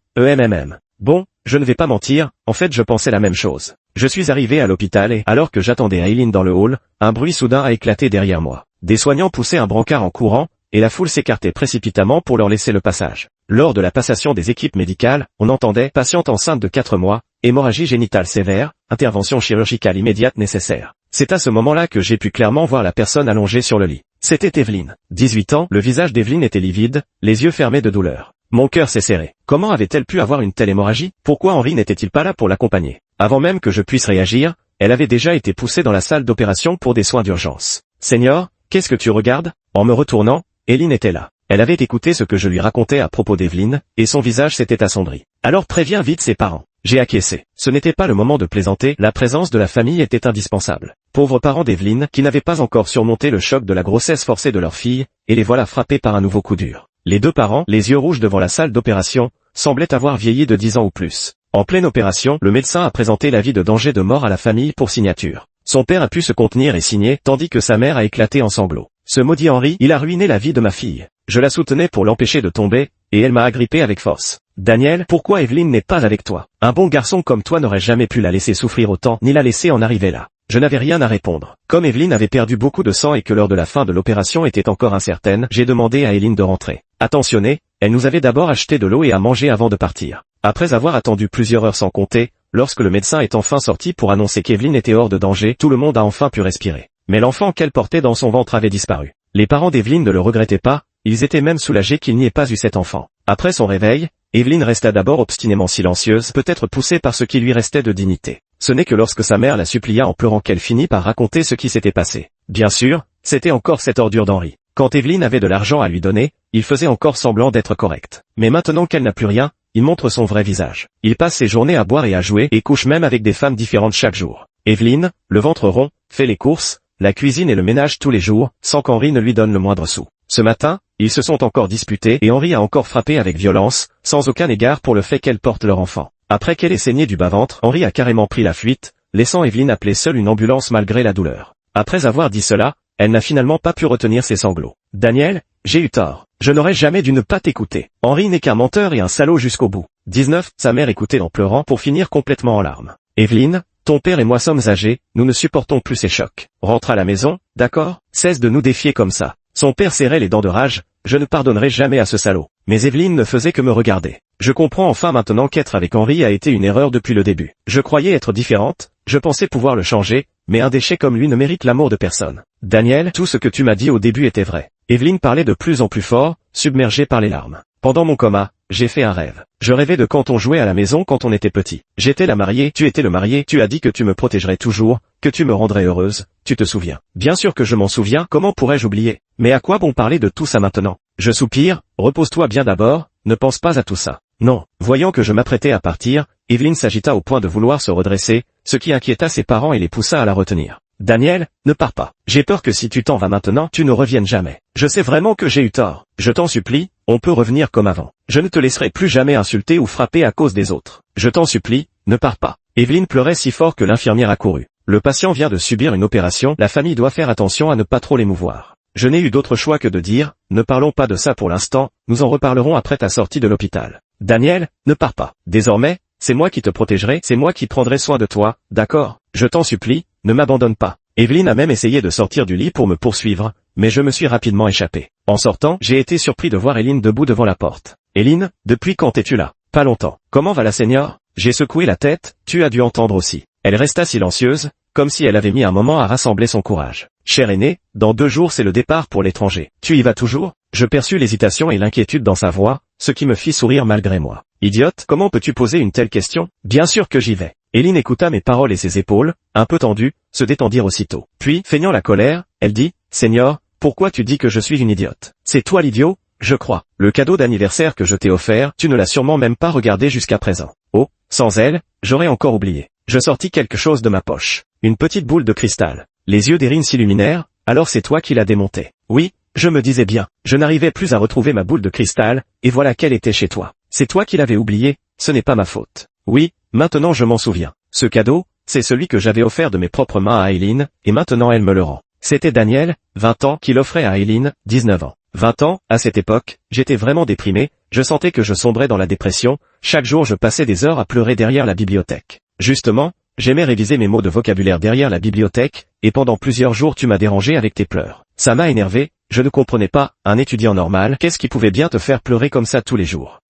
Bon, je ne vais pas mentir, en fait je pensais la même chose. Je suis arrivé à l'hôpital et, alors que j'attendais Aileen dans le hall, un bruit soudain a éclaté derrière moi. Des soignants poussaient un brancard en courant, et la foule s'écartait précipitamment pour leur laisser le passage. Lors de la passation des équipes médicales, on entendait « patiente enceinte de 4 mois, hémorragie génitale sévère, intervention chirurgicale immédiate nécessaire ». C'est à ce moment-là que j'ai pu clairement voir la personne allongée sur le lit. C'était Evelyne. 18 ans, le visage d'Evelyne était livide, les yeux fermés de douleur. Mon cœur s'est serré. Comment avait-elle pu avoir une telle hémorragie? Pourquoi Henri n'était-il pas là pour l'accompagner? Avant même que je puisse réagir, elle avait déjà été poussée dans la salle d'opération pour des soins d'urgence. Seigneur, qu'est-ce que tu regardes? En me retournant, Evelyne était là. Elle avait écouté ce que je lui racontais à propos d'Evelyne, et son visage s'était assombri. Alors préviens vite ses parents. J'ai acquiescé. Ce n'était pas le moment de plaisanter, la présence de la famille était indispensable. Pauvres parents d'Evelyne, qui n'avaient pas encore surmonté le choc de la grossesse forcée de leur fille, et les voilà frappés par un nouveau coup dur. Les deux parents, les yeux rouges devant la salle d'opération, semblaient avoir vieilli de 10 ans ou plus. En pleine opération, le médecin a présenté l'avis de danger de mort à la famille pour signature. Son père a pu se contenir et signer, tandis que sa mère a éclaté en sanglots. Ce maudit Henri, il a ruiné la vie de ma fille. Je la soutenais pour l'empêcher de tomber, et elle m'a agrippé avec force. Daniel, pourquoi Evelyne n'est pas avec toi? Un bon garçon comme toi n'aurait jamais pu la laisser souffrir autant, ni la laisser en arriver là. Je n'avais rien à répondre. Comme Evelyne avait perdu beaucoup de sang et que l'heure de la fin de l'opération était encore incertaine, j'ai demandé à Eileen de rentrer. Attentionnée, elle nous avait d'abord acheté de l'eau et à manger avant de partir. Après avoir attendu plusieurs heures sans compter, lorsque le médecin est enfin sorti pour annoncer qu'Evelyne était hors de danger, tout le monde a enfin pu respirer. Mais l'enfant qu'elle portait dans son ventre avait disparu. Les parents d'Evelyne ne le regrettaient pas, ils étaient même soulagés qu'il n'y ait pas eu cet enfant. Après son réveil, Evelyne resta d'abord obstinément silencieuse, peut-être poussée par ce qui lui restait de dignité. Ce n'est que lorsque sa mère la supplia en pleurant qu'elle finit par raconter ce qui s'était passé. Bien sûr, c'était encore cette ordure d'Henri. Quand Evelyne avait de l'argent à lui donner, il faisait encore semblant d'être correct. Mais maintenant qu'elle n'a plus rien, il montre son vrai visage. Il passe ses journées à boire et à jouer et couche même avec des femmes différentes chaque jour. Evelyne, le ventre rond, fait les courses, la cuisine et le ménage tous les jours, sans qu'Henri ne lui donne le moindre sou. Ce matin, ils se sont encore disputés et Henri a encore frappé avec violence, sans aucun égard pour le fait qu'elle porte leur enfant. Après qu'elle ait saigné du bas-ventre, Henri a carrément pris la fuite, laissant Evelyne appeler seule une ambulance malgré la douleur. Après avoir dit cela, elle n'a finalement pas pu retenir ses sanglots. Daniel, j'ai eu tort. Je n'aurais jamais dû ne pas t'écouter. Henri n'est qu'un menteur et un salaud jusqu'au bout. 19. Sa mère écoutait en pleurant pour finir complètement en larmes. Evelyne, ton père et moi sommes âgés, nous ne supportons plus ces chocs. Rentre à la maison, d'accord? Cesse de nous défier comme ça. Son père serrait les dents de rage, je ne pardonnerai jamais à ce salaud. Mais Evelyne ne faisait que me regarder. Je comprends enfin maintenant qu'être avec Henri a été une erreur depuis le début. Je croyais être différente, je pensais pouvoir le changer, mais un déchet comme lui ne mérite l'amour de personne. Daniel, tout ce que tu m'as dit au début était vrai. Evelyne parlait de plus en plus fort, submergée par les larmes. Pendant mon coma, j'ai fait un rêve. Je rêvais de quand on jouait à la maison quand on était petit. J'étais la mariée, tu étais le marié, tu as dit que tu me protégerais toujours, que tu me rendrais heureuse, tu te souviens. Bien sûr que je m'en souviens, comment pourrais-je oublier? Mais à quoi bon parler de tout ça maintenant? Je soupire, repose-toi bien d'abord, ne pense pas à tout ça. Non. Voyant que je m'apprêtais à partir, Evelyne s'agita au point de vouloir se redresser, ce qui inquiéta ses parents et les poussa à la retenir. Daniel, ne pars pas. J'ai peur que si tu t'en vas maintenant, tu ne reviennes jamais. Je sais vraiment que j'ai eu tort. Je t'en supplie, on peut revenir comme avant. Je ne te laisserai plus jamais insulter ou frapper à cause des autres. Je t'en supplie, ne pars pas. Evelyne pleurait si fort que l'infirmière accourut. Le patient vient de subir une opération, la famille doit faire attention à ne pas trop l'émouvoir. Je n'ai eu d'autre choix que de dire, ne parlons pas de ça pour l'instant, nous en reparlerons après ta sortie de l'hôpital. Daniel, ne pars pas. Désormais, c'est moi qui te protégerai, c'est moi qui prendrai soin de toi, d'accord? Je t'en supplie, ne m'abandonne pas. Evelyne a même essayé de sortir du lit pour me poursuivre, mais je me suis rapidement échappé. En sortant, j'ai été surpris de voir Eileen debout devant la porte. Eileen, depuis quand es-tu là? Pas longtemps. Comment va la seigneur? J'ai secoué la tête, tu as dû entendre aussi. Elle resta silencieuse, comme si elle avait mis un moment à rassembler son courage. Cher aîné, dans 2 jours c'est le départ pour l'étranger. Tu y vas toujours? Je perçus l'hésitation et l'inquiétude dans sa voix, ce qui me fit sourire malgré moi. Idiote, comment peux-tu poser une telle question? Bien sûr que j'y vais. Eileen écouta mes paroles et ses épaules, un peu tendues, se détendirent aussitôt. Puis, feignant la colère, elle dit, Seigneur, pourquoi tu dis que je suis une idiote? C'est toi l'idiot? Je crois. Le cadeau d'anniversaire que je t'ai offert, tu ne l'as sûrement même pas regardé jusqu'à présent. Oh, sans elle, j'aurais encore oublié. Je sortis quelque chose de ma poche. Une petite boule de cristal. Les yeux d'Erin s'illuminèrent, alors c'est toi qui l'as démontée. Oui, je me disais bien, je n'arrivais plus à retrouver ma boule de cristal, et voilà qu'elle était chez toi. C'est toi qui l'avais oubliée, ce n'est pas ma faute. Oui, maintenant je m'en souviens. Ce cadeau, c'est celui que j'avais offert de mes propres mains à Eileen, et maintenant elle me le rend. C'était Daniel, 20 ans, qui l'offrait à Eileen, 19 ans. 20 ans, à cette époque, j'étais vraiment déprimé, je sentais que je sombrais dans la dépression, chaque jour je passais des heures à pleurer derrière la bibliothèque. Justement, j'aimais réviser mes mots de vocabulaire derrière la bibliothèque, et pendant plusieurs jours tu m'as dérangé avec tes pleurs. Ça m'a énervé, je ne comprenais pas, un étudiant normal, qu'est-ce qui pouvait bien te faire pleurer comme ça tous les jours?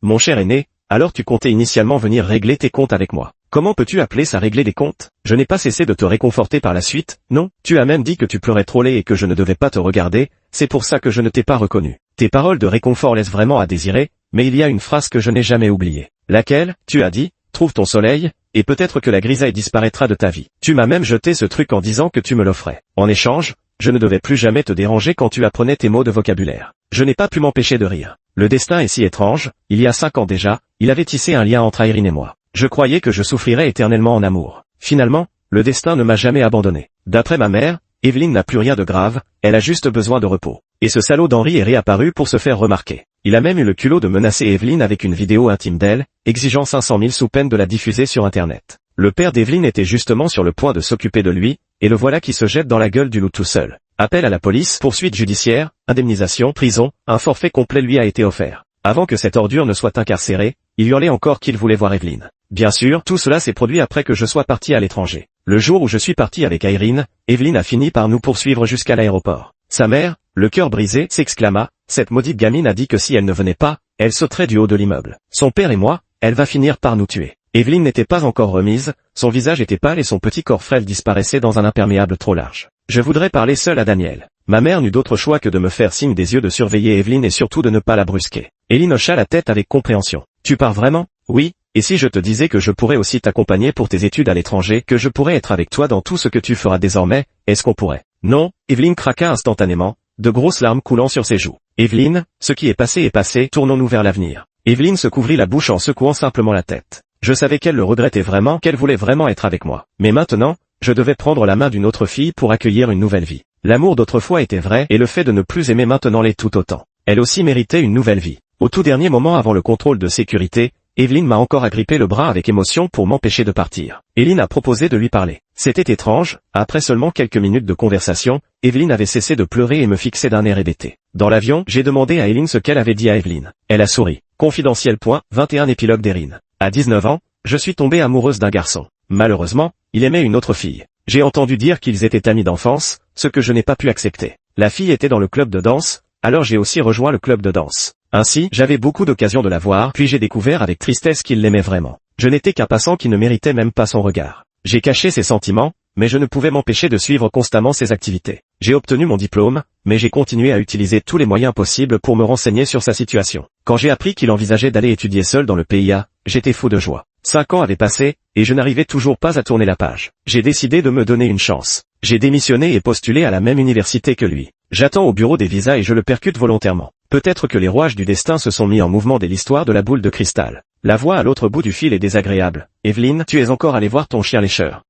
Mon cher aîné, alors tu comptais initialement venir régler tes comptes avec moi. Comment peux-tu appeler ça régler des comptes? Je n'ai pas cessé de te réconforter par la suite, non? Tu as même dit que tu pleurais trop laid et que je ne devais pas te regarder, c'est pour ça que je ne t'ai pas reconnu. Tes paroles de réconfort laissent vraiment à désirer, mais il y a une phrase que je n'ai jamais oubliée. Laquelle? Tu as dit, trouve ton soleil, et peut-être que la grisaille disparaîtra de ta vie. Tu m'as même jeté ce truc en disant que tu me l'offrais. En échange, je ne devais plus jamais te déranger quand tu apprenais tes mots de vocabulaire. Je n'ai pas pu m'empêcher de rire. Le destin est si étrange, il y a 5 ans déjà, il avait tissé un lien entre Eileen et moi. Je croyais que je souffrirais éternellement en amour. Finalement, le destin ne m'a jamais abandonné. D'après ma mère, Evelyne n'a plus rien de grave, elle a juste besoin de repos. Et ce salaud d'Henri est réapparu pour se faire remarquer. Il a même eu le culot de menacer Evelyne avec une vidéo intime d'elle, exigeant 500 000 sous peine de la diffuser sur Internet. Le père d'Evelyne était justement sur le point de s'occuper de lui, et le voilà qui se jette dans la gueule du loup tout seul. Appel à la police, poursuite judiciaire, indemnisation, prison, un forfait complet lui a été offert. Avant que cette ordure ne soit incarcérée, il hurlait encore qu'il voulait voir Evelyne. Bien sûr, tout cela s'est produit après que je sois parti à l'étranger. Le jour où je suis parti avec Irene, Evelyne a fini par nous poursuivre jusqu'à l'aéroport. Sa mère, le cœur brisé, s'exclama, cette maudite gamine a dit que si elle ne venait pas, elle sauterait du haut de l'immeuble. Son père et moi, elle va finir par nous tuer. Evelyne n'était pas encore remise, son visage était pâle et son petit corps frêle disparaissait dans un imperméable trop large. Je voudrais parler seul à Daniel. Ma mère n'eut d'autre choix que de me faire signe des yeux de surveiller Evelyne et surtout de ne pas la brusquer. Ellie hocha la tête avec compréhension. Tu pars vraiment? Oui, et si je te disais que je pourrais aussi t'accompagner pour tes études à l'étranger, que je pourrais être avec toi dans tout ce que tu feras désormais, est-ce qu'on pourrait? Non, Evelyne craqua instantanément, de grosses larmes coulant sur ses joues. Evelyne, ce qui est passé, tournons-nous vers l'avenir. Evelyne se couvrit la bouche en secouant simplement la tête. Je savais qu'elle le regrettait vraiment, qu'elle voulait vraiment être avec moi. Mais maintenant, je devais prendre la main d'une autre fille pour accueillir une nouvelle vie. L'amour d'autrefois était vrai et le fait de ne plus aimer maintenant l'est tout autant. Elle aussi méritait une nouvelle vie. Au tout dernier moment avant le contrôle de sécurité, Evelyne m'a encore agrippé le bras avec émotion pour m'empêcher de partir. Evelyne a proposé de lui parler. C'était étrange, après seulement quelques minutes de conversation, Evelyne avait cessé de pleurer et me fixait d'un air hébété. Dans l'avion, j'ai demandé à Evelyne ce qu'elle avait dit à Evelyne. Elle a souri. Confidentiel. 21 épilogue d'Erin. À 19 ans, je suis tombée amoureuse d'un garçon. Malheureusement, il aimait une autre fille. J'ai entendu dire qu'ils étaient amis d'enfance, ce que je n'ai pas pu accepter. La fille était dans le club de danse, alors j'ai aussi rejoint le club de danse. Ainsi, j'avais beaucoup d'occasions de la voir, puis j'ai découvert avec tristesse qu'il l'aimait vraiment. Je n'étais qu'un passant qui ne méritait même pas son regard. J'ai caché ses sentiments, mais je ne pouvais m'empêcher de suivre constamment ses activités. J'ai obtenu mon diplôme, mais j'ai continué à utiliser tous les moyens possibles pour me renseigner sur sa situation. Quand j'ai appris qu'il envisageait d'aller étudier seul dans le PIA, j'étais fou de joie. 5 ans avaient passé, et je n'arrivais toujours pas à tourner la page. J'ai décidé de me donner une chance. J'ai démissionné et postulé à la même université que lui. J'attends au bureau des visas et je le percute volontairement. Peut-être que les rouages du destin se sont mis en mouvement dès l'histoire de la boule de cristal. La voix à l'autre bout du fil est désagréable. Evelyne, tu es encore allée voir ton chien lécheur.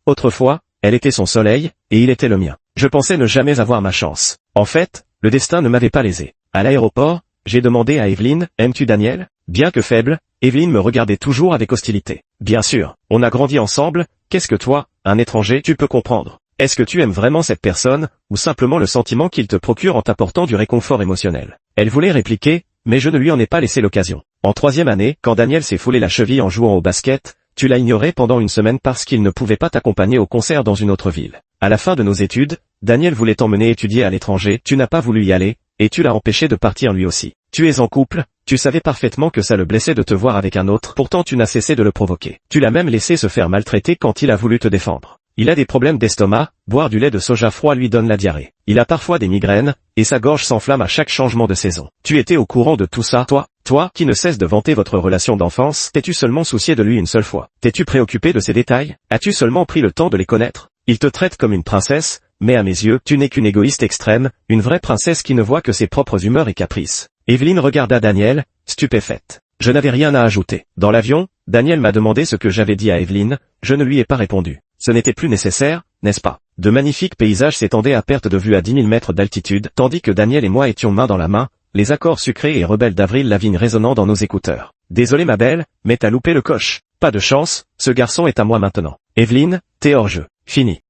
Autrefois, elle était son soleil, et il était le mien. Je pensais ne jamais avoir ma chance. En fait, le destin ne m'avait pas lésé. À l'aéroport, j'ai demandé à Evelyne, aimes-tu Daniel? Bien que faible, Evelyne me regardait toujours avec hostilité. Bien sûr, on a grandi ensemble, qu'est-ce que toi, un étranger, tu peux comprendre? Est-ce que tu aimes vraiment cette personne, ou simplement le sentiment qu'il te procure en t'apportant du réconfort émotionnel? Elle voulait répliquer, mais je ne lui en ai pas laissé l'occasion. En 3e année, quand Daniel s'est foulé la cheville en jouant au basket, tu l'as ignoré pendant une semaine parce qu'il ne pouvait pas t'accompagner au concert dans une autre ville. À la fin de nos études, Daniel voulait t'emmener étudier à l'étranger, tu n'as pas voulu y aller, et tu l'as empêché de partir lui aussi. Tu es en couple, tu savais parfaitement que ça le blessait de te voir avec un autre, pourtant tu n'as cessé de le provoquer. Tu l'as même laissé se faire maltraiter quand il a voulu te défendre. Il a des problèmes d'estomac, boire du lait de soja froid lui donne la diarrhée. Il a parfois des migraines, et sa gorge s'enflamme à chaque changement de saison. Tu étais au courant de tout ça, toi, qui ne cesse de vanter votre relation d'enfance, t'es-tu seulement soucié de lui une seule fois? T'es-tu préoccupé de ses détails? As-tu seulement pris le temps de les connaître? Il te traite comme une princesse, mais à mes yeux, tu n'es qu'une égoïste extrême, une vraie princesse qui ne voit que ses propres humeurs et caprices. Evelyne regarda Daniel, stupéfaite. Je n'avais rien à ajouter. Dans l'avion, Daniel m'a demandé ce que j'avais dit à Evelyne, je ne lui ai pas répondu. Ce n'était plus nécessaire, n'est-ce pas? De magnifiques paysages s'étendaient à perte de vue à 10 000 mètres d'altitude, tandis que Daniel et moi étions main dans la main, les accords sucrés et rebelles d'Avril Lavigne résonnant dans nos écouteurs. Désolé ma belle, mais t'as loupé le coche. Pas de chance, ce garçon est à moi maintenant. Evelyne, t'es hors jeu. Fini.